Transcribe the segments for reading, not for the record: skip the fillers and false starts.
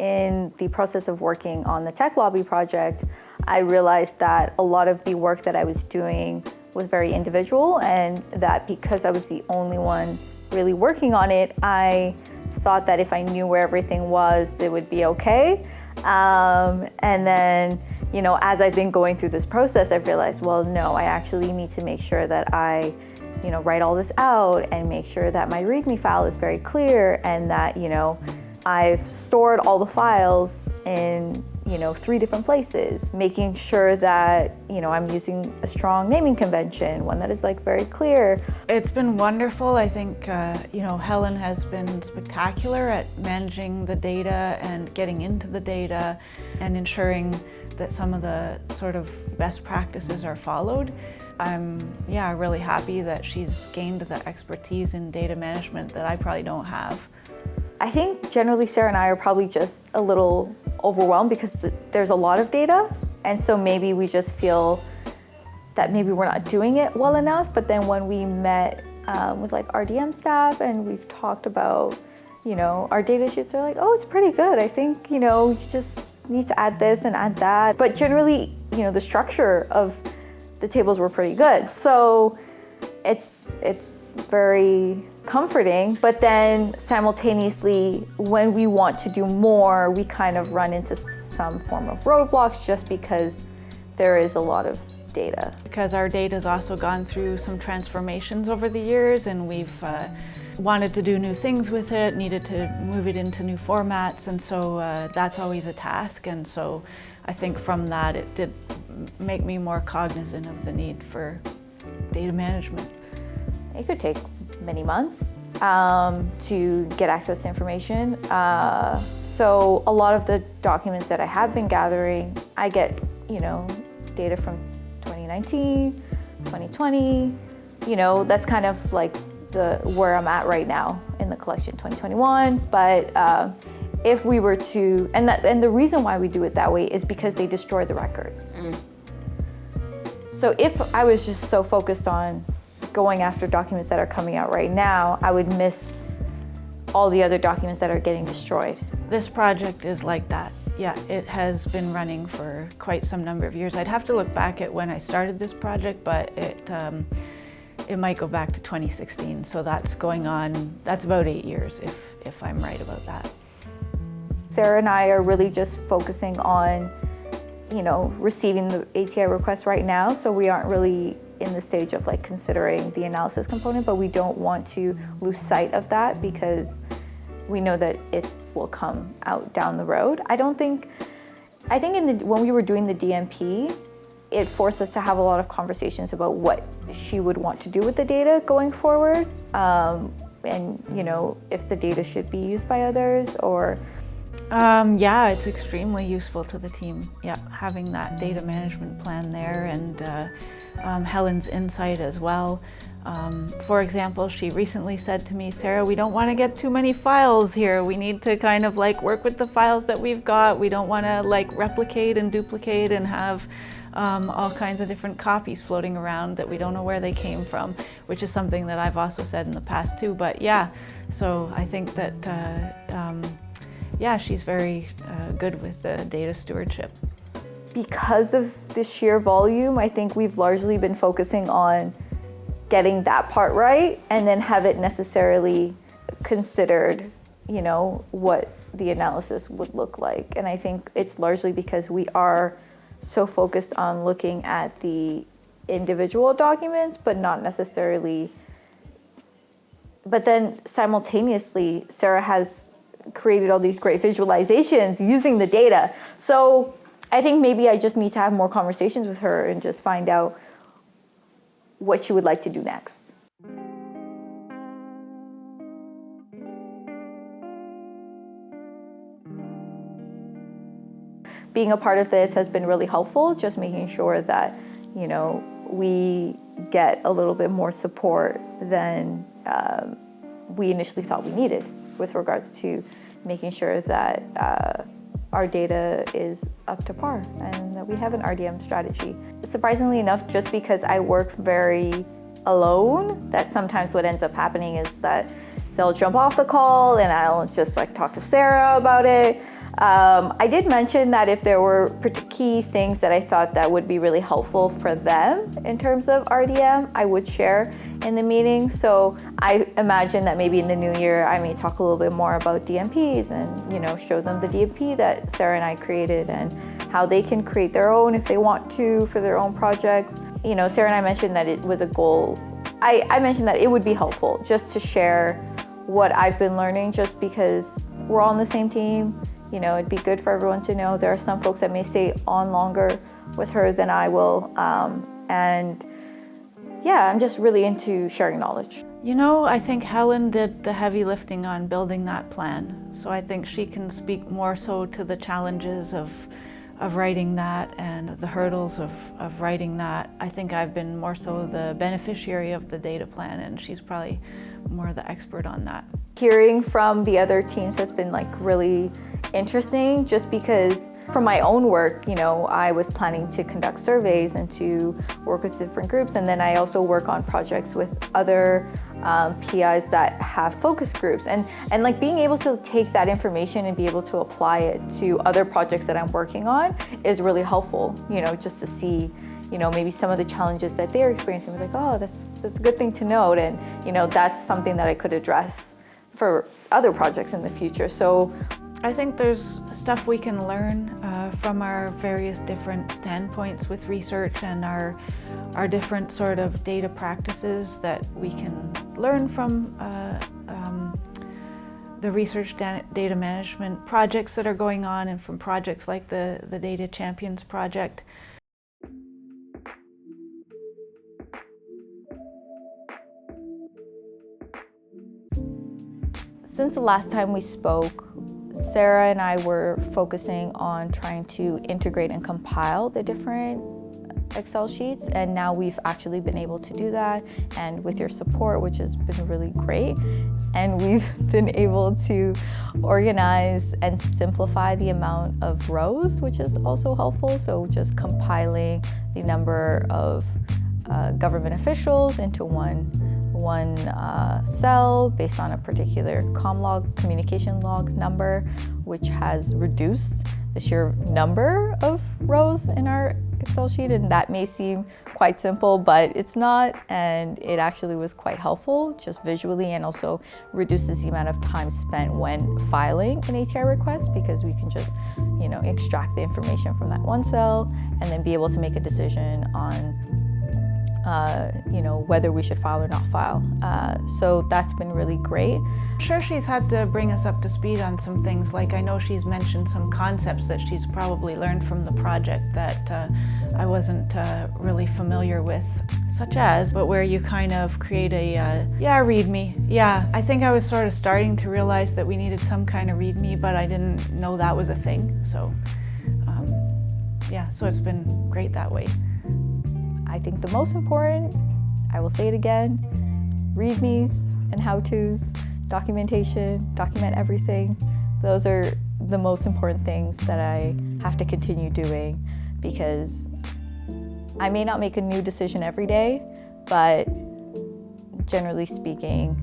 in the process of working on the Tech Lobby project, I realized that a lot of the work that I was doing was very individual, and that because I was the only one really working on it, I thought that if I knew where everything was, it would be okay. And then, as I've been going through this process, I've realized, well, no, I actually need to make sure that I, write all this out and make sure that my README file is very clear, and that, I've stored all the files in, 3 different places, making sure that, I'm using a strong naming convention, one that is very clear. It's been wonderful. I think, Helen has been spectacular at managing the data and getting into the data and ensuring that some of the sort of best practices are followed. I'm really happy that she's gained the expertise in data management that I probably don't have. I think generally Sarah and I are probably just a little overwhelmed because there's a lot of data, and so maybe we just feel that maybe we're not doing it well enough. But then when we met with RDM staff and we've talked about, our data sheets, they're like, oh, it's pretty good. I think, you just need to add this and add that. But generally, the structure of the tables were pretty good. So it's very comforting, but then simultaneously, when we want to do more, we kind of run into some form of roadblocks just because there is a lot of data. Because our data has also gone through some transformations over the years, and we've wanted to do new things with it, needed to move it into new formats, and so that's always a task. And so I think from that it did make me more cognizant of the need for data management. It could take many months to get access to information. So a lot of the documents that I have been gathering, I get, data from 2019, 2020, that's kind of where I'm at right now in the collection, 2021. But if we were to, and the reason why we do it that way is because they destroy the records. So if I was just so focused on going after documents that are coming out right now, I would miss all the other documents that are getting destroyed. This project is like that. Yeah, it has been running for quite some number of years. I'd have to look back at when I started this project, but it might go back to 2016. So that's going on, that's about 8 years if I'm right about that. Sarah and I are really just focusing on, receiving the ATI request right now. So we aren't really in the stage of considering the analysis component, but we don't want to lose sight of that because we know that it will come out down the road. I think when we were doing the DMP, it forced us to have a lot of conversations about what she would want to do with the data going forward, and if the data should be used by others or. It's extremely useful to the team. Yeah, having that data management plan there, and Helen's insight as well. For example, she recently said to me, Sarah, we don't want to get too many files here. We need to kind of work with the files that we've got. We don't want to replicate and duplicate and have all kinds of different copies floating around that we don't know where they came from, which is something that I've also said in the past too. But yeah, so I think that she's very good with the data stewardship. Because of the sheer volume, I think we've largely been focusing on getting that part right and then have it necessarily considered, what the analysis would look like. And I think it's largely because we are so focused on looking at the individual documents, but not necessarily. But then simultaneously, Sarah has created all these great visualizations using the data. So I think maybe I just need to have more conversations with her and just find out what she would like to do next. Being a part of this has been really helpful, just making sure that, we get a little bit more support than we initially thought we needed with regards to making sure that our data is up to par and that we have an RDM strategy. Surprisingly enough, just because I work very alone, that sometimes what ends up happening is that, they'll jump off the call and I'll just like talk to Sarah about it. I did mention that if there were key things that I thought that would be really helpful for them in terms of RDM, I would share in the meeting. So I imagine that maybe in the new year, I may talk a little bit more about DMPs and, you know, show them the DMP that Sarah and I created and how they can create their own if they want to for their own projects. You know, Sarah and I mentioned that it was a goal. I mentioned that it would be helpful just to share what I've been learning, just because we're all on the same team. You know, it'd be good for everyone to know there are some folks that may stay on longer with her than I will. And yeah, I'm just really into sharing knowledge. You know, I think Helen did the heavy lifting on building that plan. So I think she can speak more so to the challenges of writing that and the hurdles of writing that. I think I've been more so the beneficiary of the data plan, and she's probably more the expert on that. Hearing from the other teams has been like really interesting, just because from my own work, you know, I was planning to conduct surveys and to work with different groups, and then I also work on projects with other PIs that have focus groups, and like being able to take that information and be able to apply it to other projects that I'm working on is really helpful, you know, just to see, you know, maybe some of the challenges that they're experiencing, like, oh, that's a good thing to note, and, you know, that's something that I could address for other projects in the future. So I think there's stuff we can learn from our various different standpoints with research and our different sort of data practices that we can learn from the research data management projects that are going on, and from projects like the Data Champions project. Since the last time we spoke, Sarah and I were focusing on trying to integrate and compile the different Excel sheets, and now we've actually been able to do that, and with your support, which has been really great, and we've been able to organize and simplify the amount of rows, which is also helpful. So just compiling the number of government officials into one cell based on a particular communication log number, which has reduced the sheer number of rows in our Excel sheet. And that may seem quite simple, but it's not, and it actually was quite helpful just visually, and also reduces the amount of time spent when filing an ATI request, because we can just, you know, extract the information from that one cell and then be able to make a decision on you know, whether we should file or not file. So that's been really great. I'm sure she's had to bring us up to speed on some things. Like, I know she's mentioned some concepts that she's probably learned from the project that I wasn't really familiar with, such as, but where you kind of create a, README. Yeah, I think I was sort of starting to realize that we needed some kind of README, but I didn't know that was a thing. So, so it's been great that way. I think the most important, I will say it again, READMEs and how-tos, documentation, document everything. Those are the most important things that I have to continue doing, because I may not make a new decision every day, but generally speaking,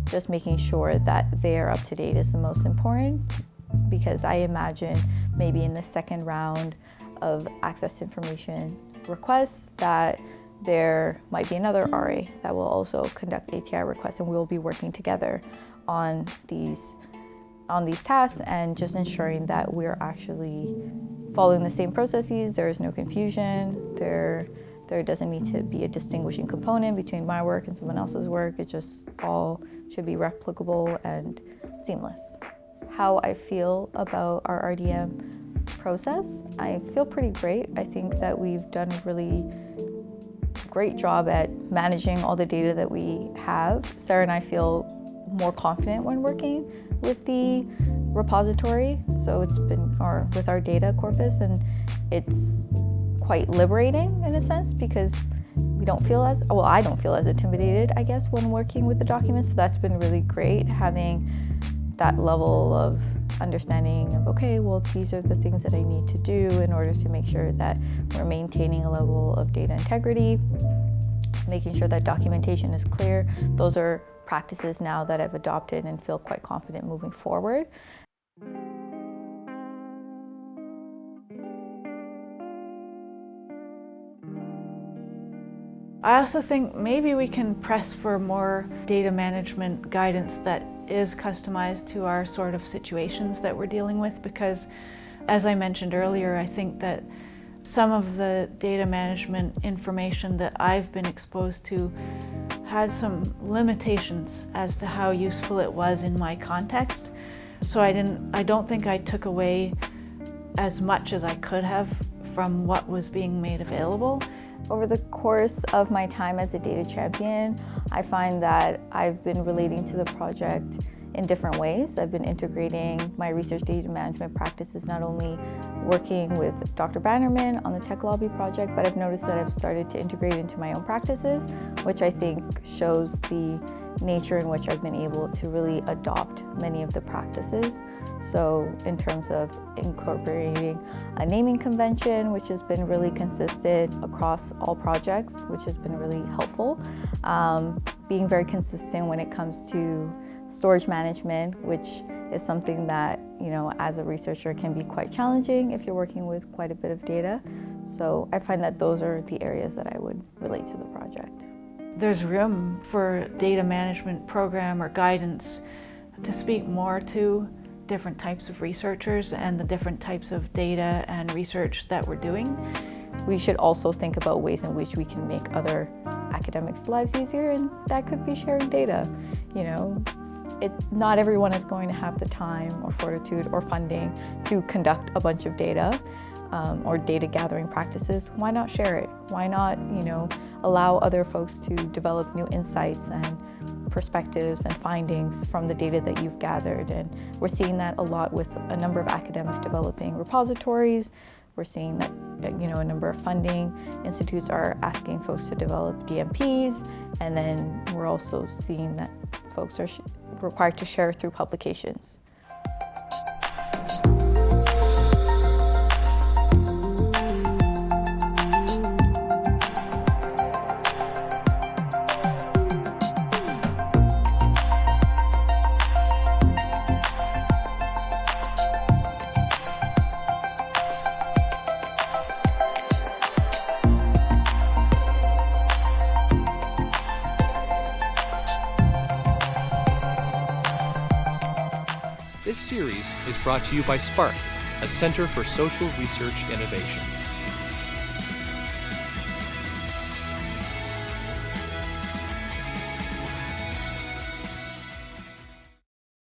just making sure that they are up to date is the most important, because I imagine maybe in the second round of access to information requests that there might be another RA that will also conduct ATI requests, and we will be working together on these tasks and just ensuring that we're actually following the same processes. There is no confusion. There doesn't need to be a distinguishing component between my work and someone else's work. It just all should be replicable and seamless. How I feel about our RDM process, I feel pretty great. I think that we've done a really great job at managing all the data that we have. Sarah and I feel more confident when working with the repository, so it's been, or with our data corpus, and it's quite liberating in a sense, because we don't feel as, well, I don't feel as intimidated, I guess, when working with the documents. So that's been really great, having that level of understanding of, okay, well, these are the things that I need to do in order to make sure that we're maintaining a level of data integrity, making sure that documentation is clear. Those are practices now that I've adopted and feel quite confident moving forward. I also think maybe we can press for more data management guidance that is customized to our sort of situations that we're dealing with, because as I mentioned earlier, I think that some of the data management information that I've been exposed to had some limitations as to how useful it was in my context. So I don't think I took away as much as I could have from what was being made available. Over the course of my time as a data champion, I find that I've been relating to the project in different ways. I've been integrating my research data management practices, not only working with Dr. Bannerman on the Tech Lobby project, but I've noticed that I've started to integrate into my own practices, which I think shows the nature in which I've been able to really adopt many of the practices. So in terms of incorporating a naming convention, which has been really consistent across all projects, which has been really helpful. Being very consistent when it comes to storage management, which is something that, as a researcher can be quite challenging if you're working with quite a bit of data. So I find that those are the areas that I would relate to the project. There's room for data management program or guidance to speak more to different types of researchers and the different types of data and research that we're doing. We should also think about ways in which we can make other academics' lives easier, and that could be sharing data. Not everyone is going to have the time or fortitude or funding to conduct a bunch of data or data gathering practices. Why not share it? Why not, allow other folks to develop new insights and perspectives and findings from the data that you've gathered? And we're seeing that a lot with a number of academics developing repositories. We're seeing that a number of funding institutes are asking folks to develop DMPs, and then we're also seeing that folks are required to share through publications. This series is brought to you by SPARC, a Center for Social Research Innovation.